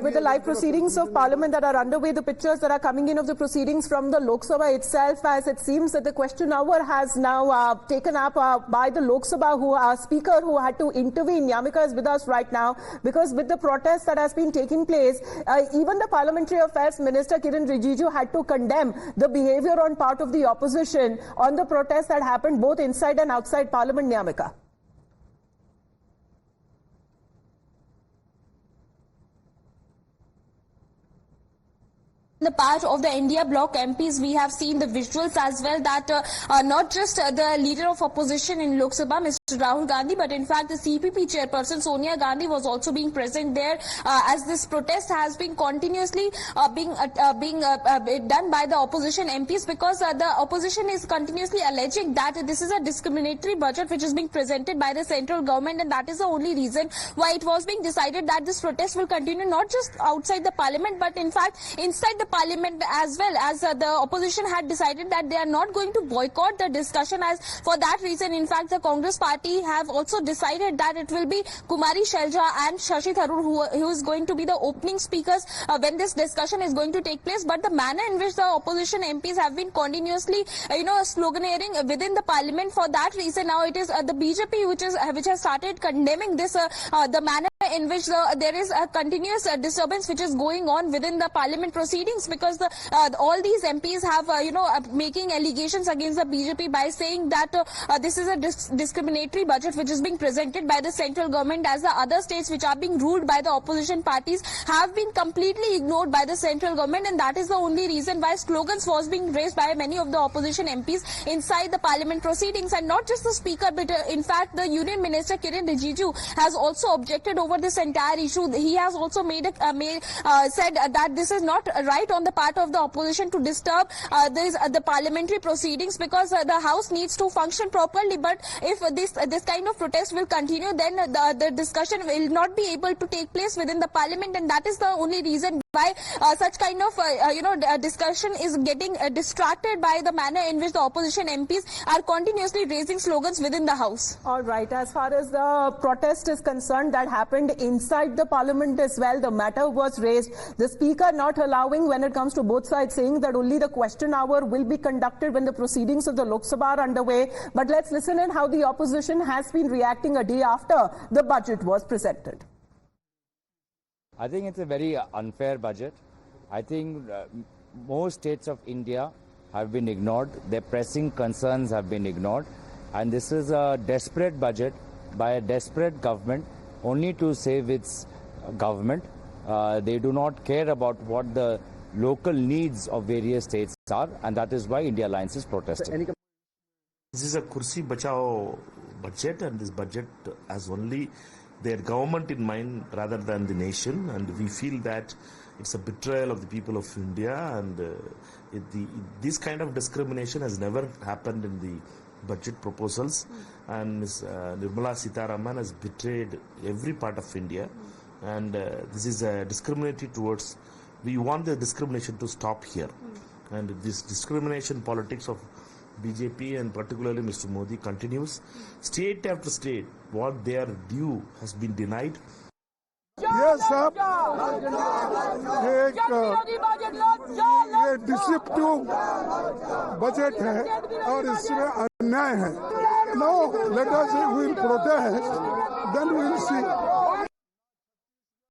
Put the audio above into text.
with the live proceedings of Parliament that are underway, the pictures that are coming in of the proceedings from the Lok Sabha itself, as it seems that the question hour has now taken up by the Lok Sabha speaker who had to intervene. Yamika is with us right now because with the protest that has been taking place, even the Parliamentary Affairs Minister Kiren Rijiju had to condemn the behavior on part of the opposition on the protest that happened both inside and outside Parliament. Yamika. The part of the India bloc MPs, we have seen the visuals as well that not just the leader of opposition in Lok Sabha, Mr. Rahul Gandhi, but in fact the CPP chairperson Sonia Gandhi was also being present there as this protest has been continuously being done by the opposition MPs, because the opposition is continuously alleging that this is a discriminatory budget which is being presented by the central government, and that is the only reason why it was being decided that this protest will continue not just outside the parliament but in fact inside the parliament as well, as the opposition had decided that they are not going to boycott the discussion. As for that reason, in fact, the Congress party have also decided that it will be Kumari Shelja and Shashi Tharoor who is going to be the opening speakers when this discussion is going to take place. But the manner in which the opposition MPs have been continuously, sloganeering within the parliament, for that reason now it is the BJP which has started condemning this the manner in which there is a continuous disturbance which is going on within the parliament proceedings, because all these MPs have making allegations against the BJP by saying that this is a discriminatory budget which is being presented by the central government, as the other states which are being ruled by the opposition parties have been completely ignored by the central government, and that is the only reason why slogans was being raised by many of the opposition MPs inside the parliament proceedings. And not just the speaker, but in fact the Union Minister Kiren Rijiju has also objected over this entire issue. He has also said that this is not right on the part of the opposition to disturb the parliamentary proceedings, because the house needs to function properly. But if this kind of protest will continue, then the discussion will not be able to take place within the parliament, and that is the only reason why such kind of discussion is getting distracted by the manner in which the opposition MPs are continuously raising slogans within the house. All right, as far as the protest is concerned that happened inside the parliament as well, the matter was raised. The speaker not allowing, when it comes to both sides, saying that only the question hour will be conducted when the proceedings of the Lok Sabha are underway. But let's listen in how the opposition has been reacting a day after the budget was presented. I think it's a very unfair budget. I think most states of India have been ignored. Their pressing concerns have been ignored. And this is a desperate budget by a desperate government only to save its government. They do not care about what the local needs of various states are, and that is why India Alliance is protesting. This is a Kursi Bachao budget, and this budget has only their government in mind rather than the nation, and we feel that it's a betrayal of the people of India, and this kind of discrimination has never happened in the budget proposals, and Ms. Nirmala Sitharaman has betrayed every part of India, and this is a discriminatory towards. We want the discrimination to stop here, and this discrimination politics of BJP and particularly Mr. Modi continues. State after state, what their due has been denied. ये सब ये deceptive budget है और इसमें अन्याय है. Now let us we will protest, then we will see.